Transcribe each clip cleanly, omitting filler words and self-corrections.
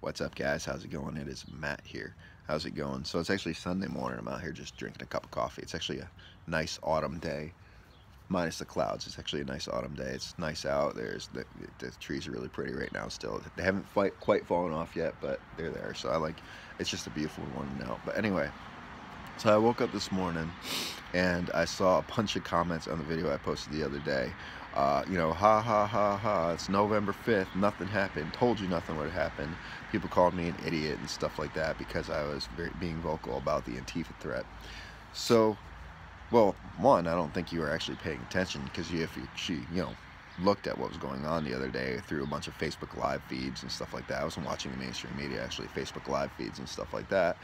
What's up, guys? How's it going? It is Matt here. How's it going? So it's actually Sunday morning. I'm out here just drinking a cup of coffee. It's actually a nice autumn day, minus the clouds. It's actually a nice autumn day. It's nice out. The trees are really pretty right now. Still, they haven't quite fallen off yet, but they're there. So it's just a beautiful morning out. But anyway, so I woke up this morning and I saw a bunch of comments on the video I posted the other day. Ha ha ha ha, it's November 5th, nothing happened, told you nothing would happen. People called me an idiot and stuff like that because I was being vocal about the Antifa threat. So, well, one, I don't think you were actually paying attention because if she looked at what was going on the other day through a bunch of Facebook Live feeds and stuff like that. I wasn't watching the mainstream media, actually, Facebook Live feeds and stuff like that.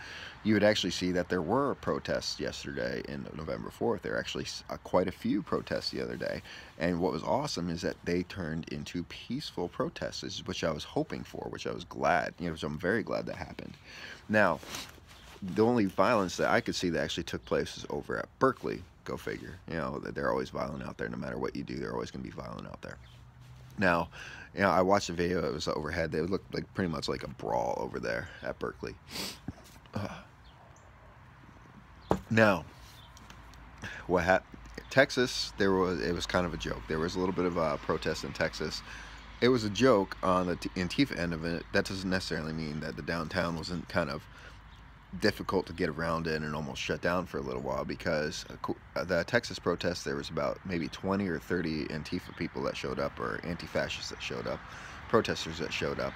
You would actually see that there were protests yesterday in November 4th. There were actually quite a few protests the other day. And what was awesome is that they turned into peaceful protests, which I was hoping for, which I was glad, which I'm very glad that happened. Now, the only violence that I could see that actually took place is over at Berkley. Go figure. They're always violent out there. No matter what you do, they're always going to be violent out there. Now, I watched the video. It was overhead. They looked like pretty much like a brawl over there at Berkley. Now, what happened? Texas, it was kind of a joke. There was a little bit of a protest in Texas. It was a joke on the Antifa end of it. That doesn't necessarily mean that the downtown wasn't kind of difficult to get around in and almost shut down for a little while, because the Texas protest, there was about maybe 20 or 30 Antifa people that showed up, or anti-fascists that showed up, protesters that showed up.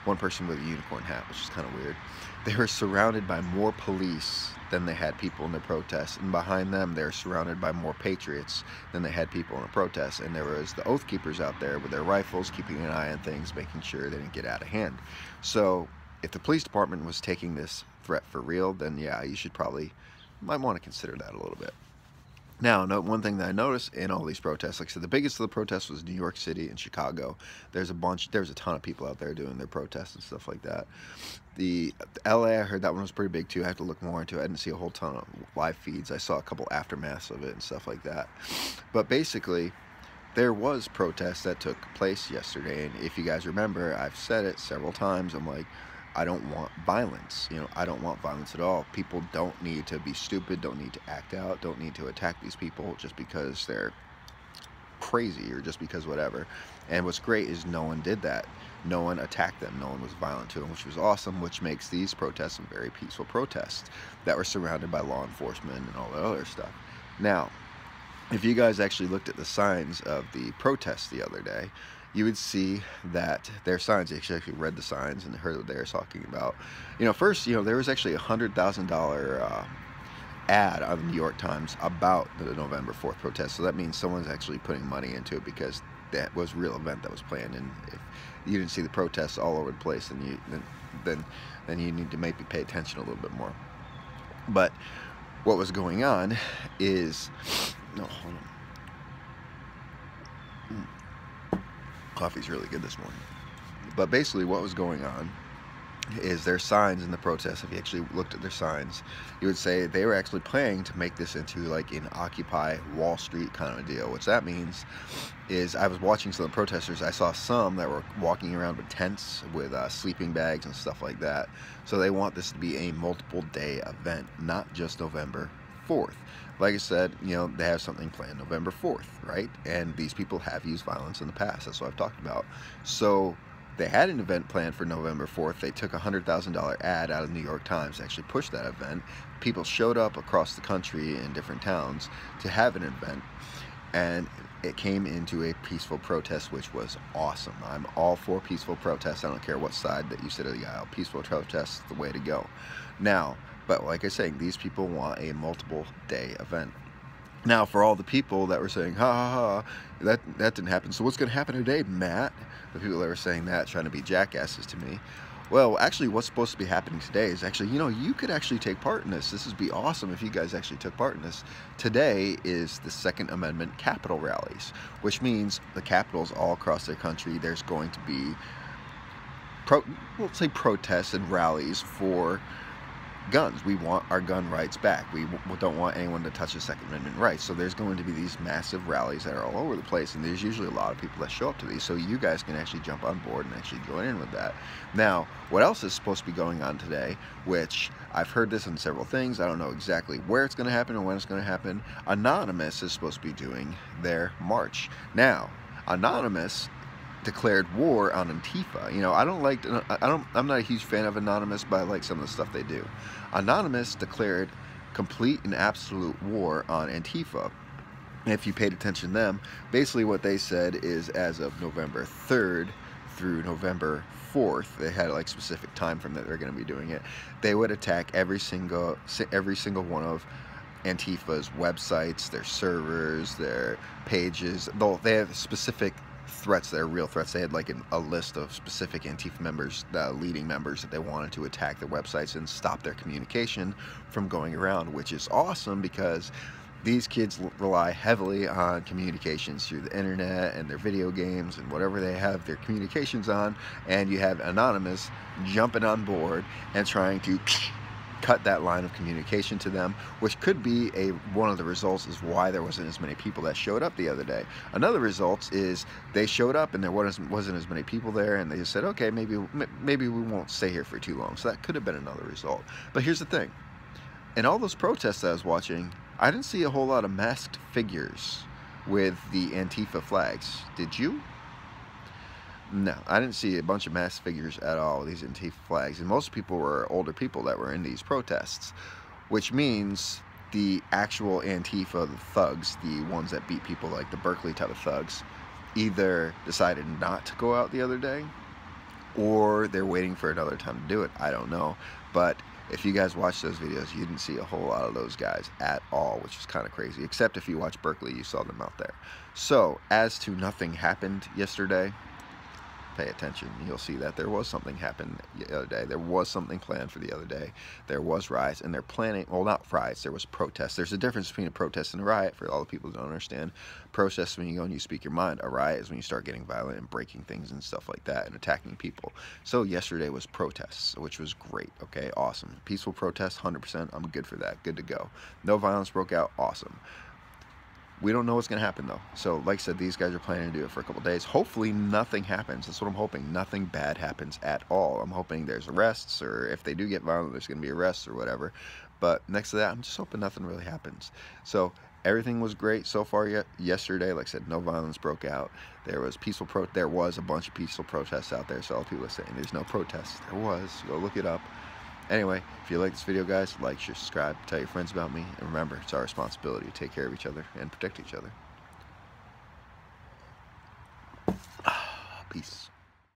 One person with a unicorn hat, which is kind of weird. They were surrounded by more police than they had people in the protest, and behind them they're surrounded by more patriots than they had people in the protest. And there was the Oath Keepers out there with their rifles, keeping an eye on things, making sure they didn't get out of hand. So if the police department was taking this threat for real, then yeah, you might want to consider that a little bit. Now, one thing that I noticed in all these protests, like I said, the biggest of the protests was New York City and Chicago. There's a ton of people out there doing their protests and stuff like that. The LA, I heard that one was pretty big too. I have to look more into it. I didn't see a whole ton of live feeds. I saw a couple aftermaths of it and stuff like that. But basically, there was protests that took place yesterday, and if you guys remember, I've said it several times. I'm like, I don't want violence. I don't want violence at all. People don't need to be stupid, don't need to act out, don't need to attack these people just because they're crazy or just because whatever. And what's great is no one did that. No one attacked them. No one was violent to them, which was awesome, which makes these protests some very peaceful protests that were surrounded by law enforcement and all that other stuff. Now, if you guys actually looked at the signs of the protests the other day, you would see that their signs, they actually read the signs and heard what they were talking about. First, there was actually a $100,000 ad on the New York Times about the November 4th protest. So that means someone's actually putting money into it, because that was a real event that was planned. And if you didn't see the protests all over the place, then you need to maybe pay attention a little bit more. But what was going on is, no, hold on. Coffee's really good this morning. But basically what was going on is their signs in the protest. If you actually looked at their signs, you would say they were actually planning to make this into like an Occupy Wall Street kind of a deal. What that means is, I was watching some of the protesters. I saw some that were walking around with tents with sleeping bags and stuff like that. So they want this to be a multiple day event, not just November 4th. Like I said, they have something planned November 4th, right? And these people have used violence in the past. That's what I've talked about. So they had an event planned for November 4th. They took a $100,000 ad out of the New York Times to actually push that event. People showed up across the country in different towns to have an event, and it came into a peaceful protest, which was awesome. I'm all for peaceful protests. I don't care what side that you sit of the aisle. Peaceful protests is the way to go. Now, but like I say, these people want a multiple day event. Now, for all the people that were saying, ha ha ha, that didn't happen, so what's going to happen today, Matt? The people that were saying that, trying to be jackasses to me. Well, actually, what's supposed to be happening today is actually, you could actually take part in this. This would be awesome if you guys actually took part in this. Today is the Second Amendment Capitol rallies, which means the capitals all across the country, there's going to be, protests and rallies for guns. We want our gun rights back. We don't want anyone to touch the Second Amendment rights. So there's going to be these massive rallies that are all over the place, and there's usually a lot of people that show up to these. So you guys can actually jump on board and actually join in with that. Now, what else is supposed to be going on today, which I've heard this in several things. I don't know exactly where it's going to happen or when it's going to happen. Anonymous is supposed to be doing their march. Now, Anonymous declared war on Antifa. You know, I'm not a huge fan of Anonymous, but I like some of the stuff they do. Anonymous declared complete and absolute war on Antifa. If you paid attention to them, basically what they said is as of November 3rd through November 4th, they had like specific time frame that they're going to be doing it. They would attack every single one of Antifa's websites, their servers, their pages. They have specific threats that are real threats. They had like a list of specific Antifa members, leading members, that they wanted to attack their websites and stop their communication from going around, which is awesome because these kids rely heavily on communications through the internet and their video games and whatever they have their communications on, and you have Anonymous jumping on board and trying to cut that line of communication to them, which could be one of the results is why there wasn't as many people that showed up the other day. Another result is they showed up and there wasn't as many people there, and they just said, okay, maybe we won't stay here for too long. So that could have been another result. But here's the thing. In all those protests I was watching, I didn't see a whole lot of masked figures with the Antifa flags. Did you? No, I didn't see a bunch of masked figures at all, these Antifa flags. And most people were older people that were in these protests, which means the actual Antifa, the thugs, the ones that beat people like the Berkley type of thugs, either decided not to go out the other day, or they're waiting for another time to do it. I don't know. But if you guys watched those videos, you didn't see a whole lot of those guys at all, which is kind of crazy. Except if you watch Berkley, you saw them out there. So, as to nothing happened yesterday, pay attention. You'll see that there was something happened the other day. There was something planned for the other day. There was riots, and they're planning, well, not riots, there was protests. There's a difference between a protest and a riot for all the people who don't understand. Protest when you go and you speak your mind. A riot is when you start getting violent and breaking things and stuff like that and attacking people. So yesterday was protests, which was great. Okay, awesome. Peaceful protest, 100%. I'm good for that. Good to go. No violence broke out. Awesome. We don't know what's going to happen, though. So, like I said, these guys are planning to do it for a couple days. Hopefully, nothing happens. That's what I'm hoping. Nothing bad happens at all. I'm hoping there's arrests, or if they do get violent, there's going to be arrests or whatever. But next to that, I'm just hoping nothing really happens. So, everything was great so far yesterday. Like I said, no violence broke out. There was there was a bunch of peaceful protests out there. So, all people are saying there's no protests. There was. Go look it up. Anyway, if you like this video, guys, like, share, subscribe, tell your friends about me, and remember, it's our responsibility to take care of each other and protect each other. Peace.